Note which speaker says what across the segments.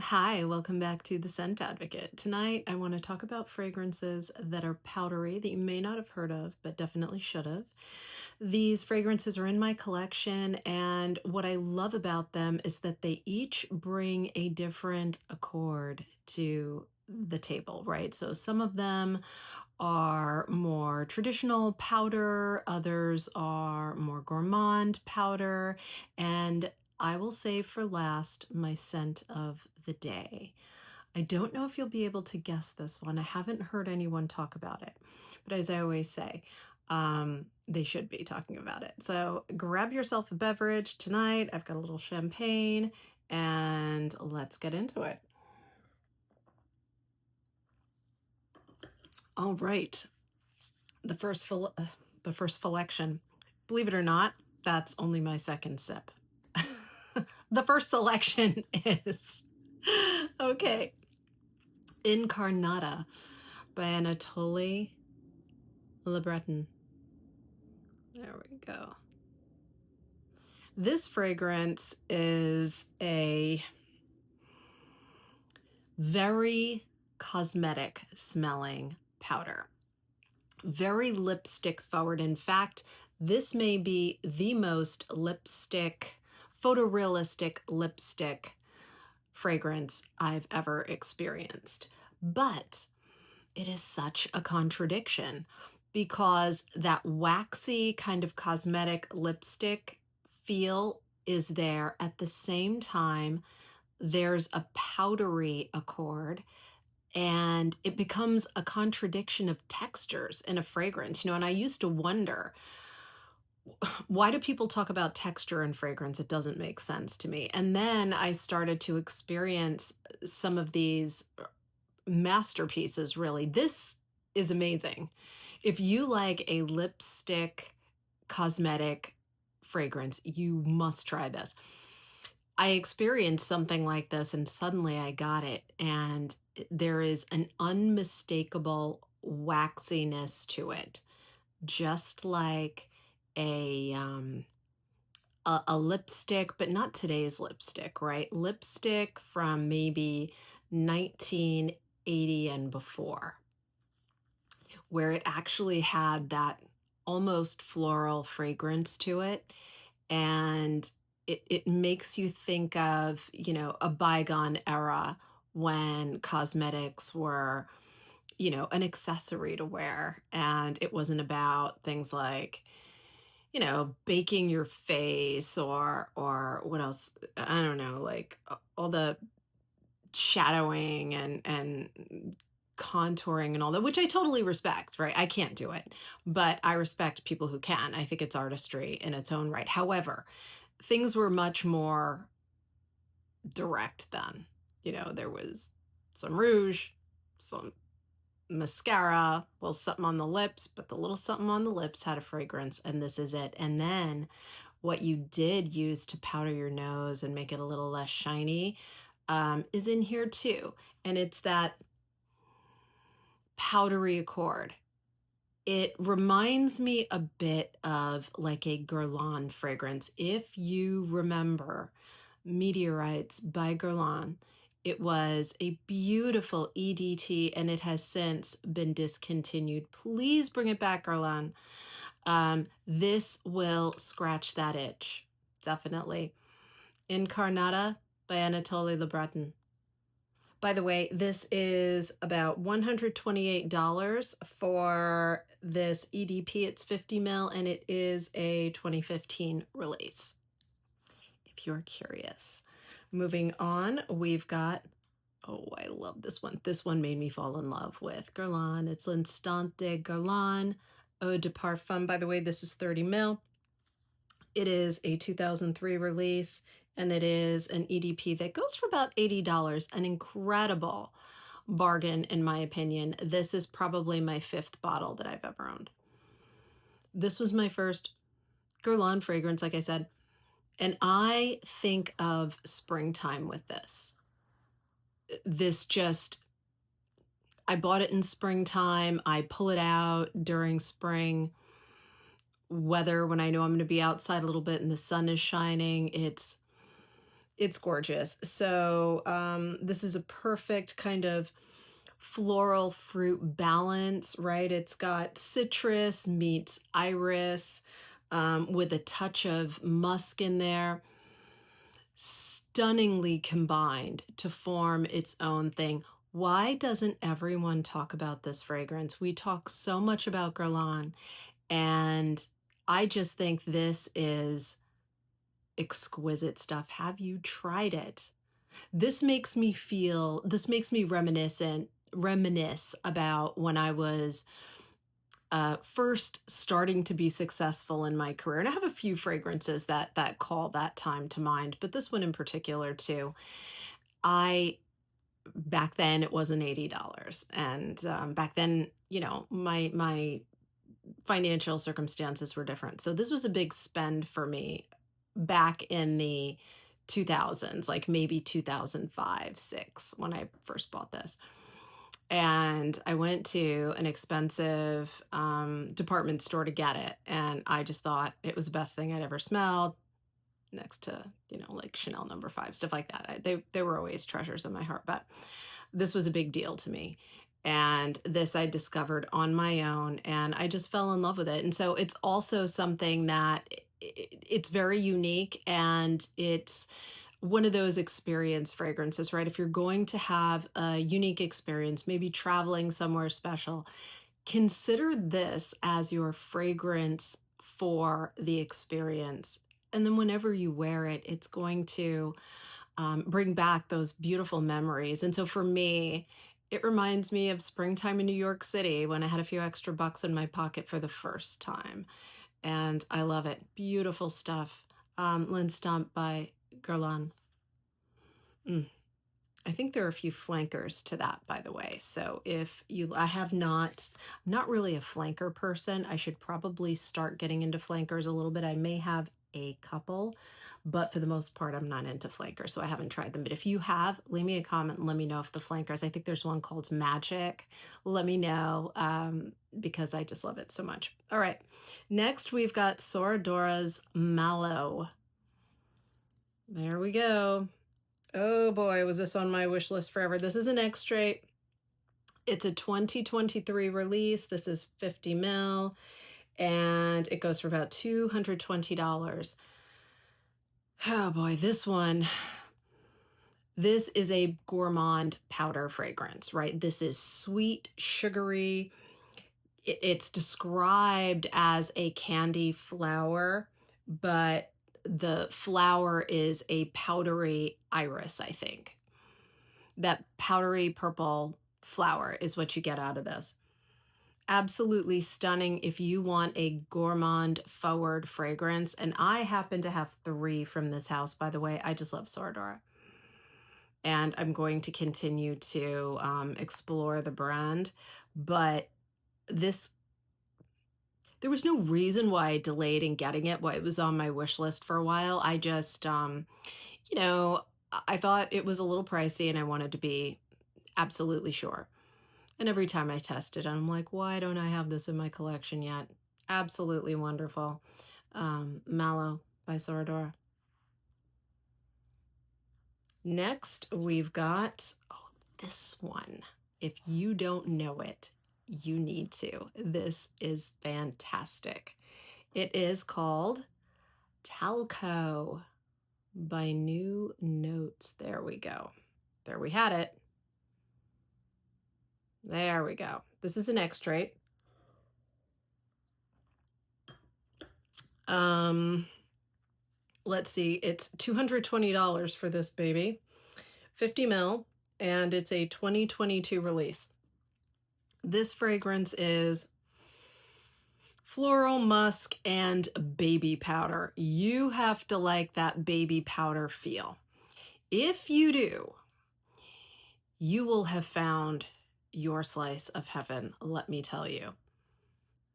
Speaker 1: Hi, welcome back to The Scent Advocate. Tonight, I want to talk about fragrances that are powdery that you may not have heard of, but definitely should have. These fragrances are in my collection, and what I love about them is that they each bring a different accord to the table, right? So some of them are more traditional powder, others are more gourmand powder, and I will save for last my scent of the day. I don't know if you'll be able to guess this one. I haven't heard anyone talk about it, but as I always say, they should be talking about it. So grab yourself a beverage tonight. I've got a little champagne, and let's get into it. All right. The first selection. Believe it or not, that's only my second sip. The first selection is okay. Incarnata by Anatole Lebreton. There we go. This fragrance is a very cosmetic smelling powder. Very lipstick forward. In fact, this may be the most photorealistic lipstick fragrance I've ever experienced. But it is such a contradiction because that waxy kind of cosmetic lipstick feel is there. At the same time, there's a powdery accord, and it becomes a contradiction of textures in a fragrance, and I used to wonder, why do people talk about texture and fragrance? It doesn't make sense to me. And then I started to experience some of these masterpieces, really. This is amazing. If you like a lipstick cosmetic fragrance, you must try this. I experienced something like this and suddenly I got it. And there is an unmistakable waxiness to it, just like a lipstick, but not today's lipstick, right? Lipstick from maybe 1980 and before, where it actually had that almost floral fragrance to it. And it makes you think of, a bygone era when cosmetics were, an accessory to wear. And it wasn't about things like, baking your face or what else? I don't know, like all the shadowing and contouring and all that, which I totally respect, right? I can't do it, but I respect people who can. I think it's artistry in its own right. However, things were much more direct then. There was some rouge, some mascara, a little something on the lips, but the little something on the lips had a fragrance, and this is it. And then what you did use to powder your nose and make it a little less shiny is in here too. And it's that powdery accord. It reminds me a bit of like a Guerlain fragrance. If you remember Meteorites by Guerlain, it was a beautiful EDT and it has since been discontinued. Please bring it back, Guerlain. This will scratch that itch, definitely. Incarnata by Anatole Lebreton. By the way, this is about $128 for this EDP. It's 50 mil and it is a 2015 release, if you're curious. Moving on, we've got, oh, I love this one. This one made me fall in love with Guerlain. It's L'Instant de Guerlain Eau de Parfum. By the way, this is 30 mil. It is a 2003 release, and it is an EDP that goes for about $80, an incredible bargain in my opinion. This is probably my 5th bottle that I've ever owned. This was my first Guerlain fragrance, like I said, and I think of springtime with this. I bought it in springtime. I pull it out during spring weather when I know I'm going to be outside a little bit and the sun is shining. It's gorgeous. So this is a perfect kind of floral fruit balance, right? It's got citrus meets iris with a touch of musk in there, stunningly combined to form its own thing. Why doesn't everyone talk about this fragrance? We talk so much about Guerlain, and I just think this is exquisite stuff. Have you tried it? This makes me reminisce about when I was first starting to be successful in my career. And I have a few fragrances that call that time to mind, but this one in particular too. I Back then it wasn't $80, and back then, my financial circumstances were different. So this was a big spend for me back in the 2000s, like maybe 2005, 6 when I first bought this. And I went to an expensive department store to get it. And I just thought it was the best thing I'd ever smelled, next to, like Chanel number 5, stuff like that. They were always treasures in my heart, but this was a big deal to me. And this I discovered on my own, and I just fell in love with it. And so it's also something that it's very unique, and it's one of those experience fragrances, right? If you're going to have a unique experience, maybe traveling somewhere special, consider this as your fragrance for the experience. And then whenever you wear it, it's going to bring back those beautiful memories. And so for me, it reminds me of springtime in New York City when I had a few extra bucks in my pocket for the first time. And I love it. Beautiful stuff. Stomp by Guerlain. Mm. I think there are a few flankers to that, by the way. So if you, I have not, I'm not really a flanker person. I should probably start getting into flankers a little bit. I may have a couple, but for the most part, I'm not into flankers, so I haven't tried them. But if you have, leave me a comment and let me know if the flankers, I think there's one called Magic. Let me know because I just love it so much. All right. Next, we've got Soradora's Mallow. There we go. Oh boy, was this on my wish list forever. This is an extrait. It's a 2023 release. This is 50 mil, and it goes for about $220. Oh boy, this is a gourmand powder fragrance, right? This is sweet, sugary. It's described as a candy flower, but the flower is a powdery iris, I think. That powdery purple flower is what you get out of this. Absolutely stunning if you want a gourmand forward fragrance. And I happen to have 3 from this house, by the way. I just love Soradora. And I'm going to continue to explore the brand. But this, there was no reason why I delayed in getting it, why it was on my wish list for a while. I just, you know, I thought it was a little pricey and I wanted to be absolutely sure. And every time I test it, I'm like, why don't I have this in my collection yet? Absolutely wonderful. Mallow by Soradora. Next, we've got this one. If you don't know it, you need to. This is fantastic. It is called Talco by New Notes. There we go. There we had it. There we go. This is an extrait. Let's see. It's $220 for this baby. 50 mil, and it's a 2022 release. This fragrance is floral, musk, and baby powder. You have to like that baby powder feel. If you do, you will have found your slice of heaven, let me tell you.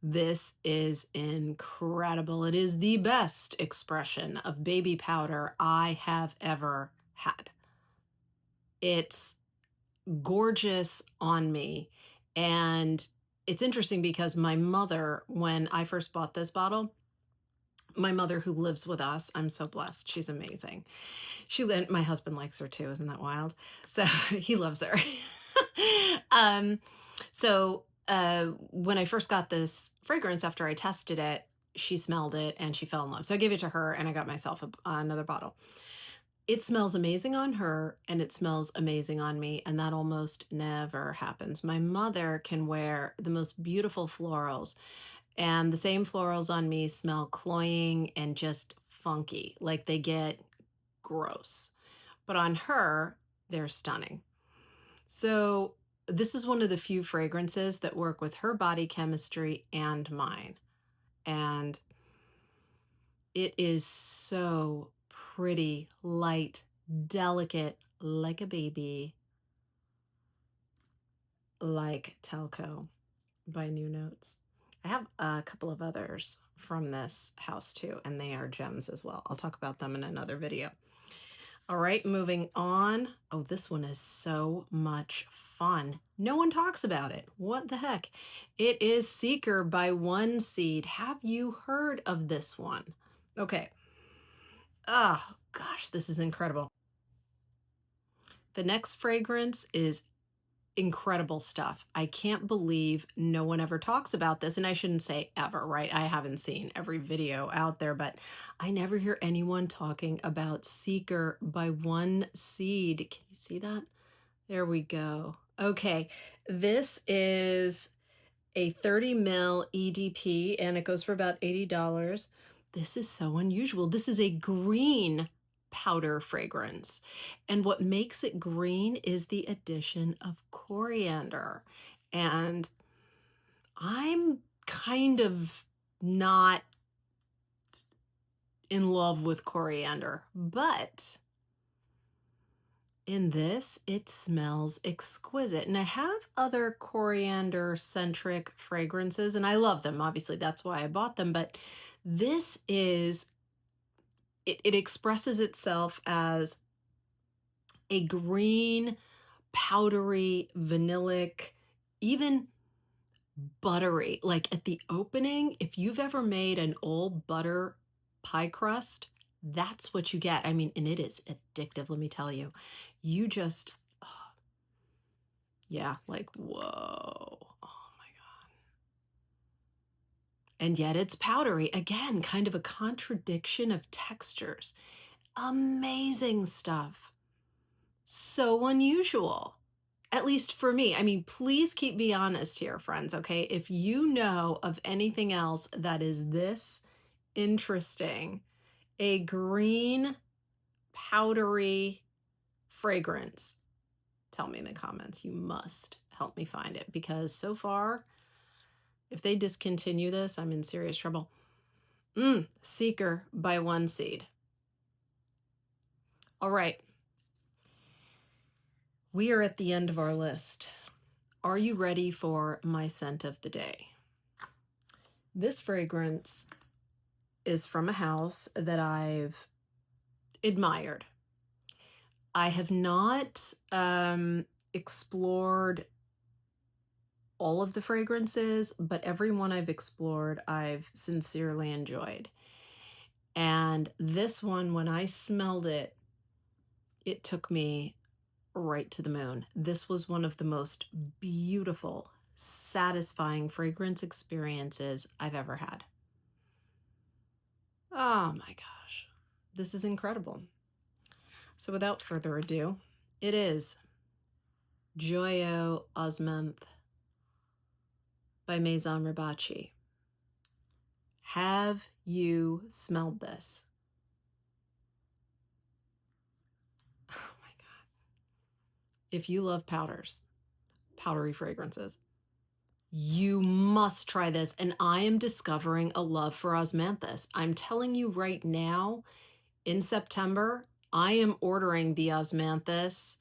Speaker 1: This is incredible. It is the best expression of baby powder I have ever had. It's gorgeous on me. And it's interesting because my mother, when I first bought this bottle, My mother, who lives with us, I'm so blessed. She's amazing. My husband likes her too. Isn't that wild? So he loves her. um, when I first got this fragrance, after I tested it, she smelled it and she fell in love. So I gave it to her and I got myself another bottle. It smells amazing on her and it smells amazing on me. And that almost never happens. My mother can wear the most beautiful florals, and the same florals on me smell cloying and just funky, like they get gross. But on her, they're stunning. So this is one of the few fragrances that work with her body chemistry and mine. And it is so pretty, light, delicate, like a baby, like Talco by New Notes. I have a couple of others from this house too, and they are gems as well. I'll talk about them in another video. All right, moving on. Oh, this one is so much fun. No one talks about it. What the heck? It is Seeker by One Seed. Have you heard of this one? Okay. Oh, gosh, this is incredible. The next fragrance is incredible stuff. I can't believe no one ever talks about this. And I shouldn't say ever, right? I haven't seen every video out there, but I never hear anyone talking about Seeker by One Seed. Can you see that? There we go. Okay, this is a 30 ml EDP and it goes for about $80. This is so unusual. This is a green powder fragrance. And what makes it green is the addition of coriander. And I'm kind of not in love with coriander, but in this, it smells exquisite. And I have other coriander-centric fragrances, and I love them. Obviously, that's why I bought them. But this is, it expresses itself as a green, powdery, vanillic, even buttery. Like at the opening, if you've ever made an old butter pie crust, that's what you get. I mean, and it is addictive, let me tell you. You just, oh, yeah, like, whoa. Oh my God. And yet it's powdery. Again, kind of a contradiction of textures. Amazing stuff. So unusual. At least for me. I mean, please keep me honest here, friends, okay? If you know of anything else that is this interesting, a green, powdery fragrance, tell me in the comments. You must help me find it, because so far, if they discontinue this, I'm in serious trouble. Seeker by One Seed. All right. We are at the end of our list. Are you ready for my scent of the day? This fragrance is from a house that I've admired. I have not explored all of the fragrances, but every one I've explored, I've sincerely enjoyed. And this one, when I smelled it, it took me right to the moon. This was one of the most beautiful, satisfying fragrance experiences I've ever had. Oh my gosh, this is incredible. So without further ado, it is Joyeux Osmanthe by Maison Rabatchi. Have you smelled this? Oh my God. If you love powders, powdery fragrances, you must try this. And I am discovering a love for osmanthus. I'm telling you right now, in September, I am ordering the osmanthus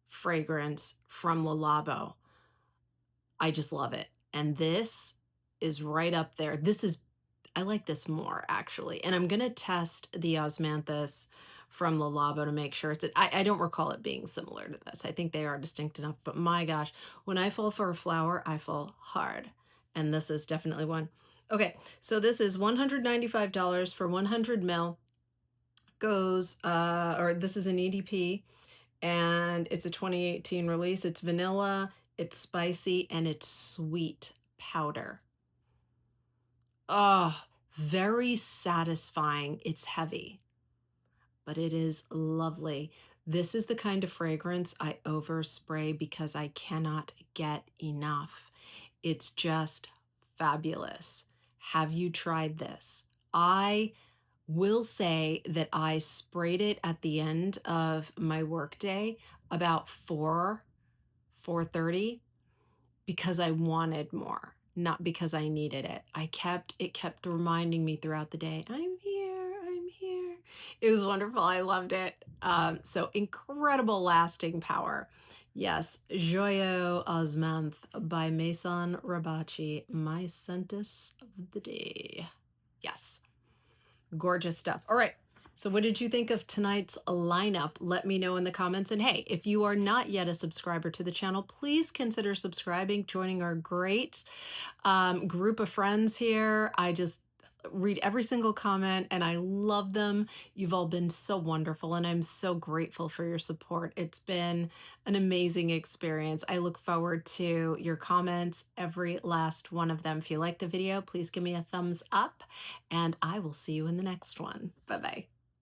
Speaker 1: fragrance from Le Labo. I just love it. And this is right up there. I like this more actually. And I'm going to test the osmanthus from Le Labo to make sure it's, I don't recall it being similar to this. I think they are distinct enough, but my gosh, when I fall for a flower, I fall hard. And this is definitely one. Okay, so this is $195 for 100 mil. Goes, or this is an EDP, and it's a 2018 release. It's vanilla, it's spicy, and it's sweet powder. Oh, very satisfying. It's heavy, but it is lovely. This is the kind of fragrance I overspray because I cannot get enough. It's just fabulous. Have you tried this? I will say that I sprayed it at the end of my workday about 4:30 because I wanted more, not because I needed it. It kept reminding me throughout the day, I'm here, I'm here. It was wonderful. I loved it. So incredible lasting power. Yes, Joyeux Osmanthe by Maison Rabatchi, my scentus of the day. Yes. Gorgeous stuff. All right. So, what did you think of tonight's lineup? Let me know in the comments. And hey, if you are not yet a subscriber to the channel, please consider subscribing, joining our great group of friends here. I just read every single comment and I love them. You've all been so wonderful and I'm so grateful for your support. It's been an amazing experience. I look forward to your comments, every last one of them. If you like the video, please give me a thumbs up and I will see you in the next one. Bye-bye.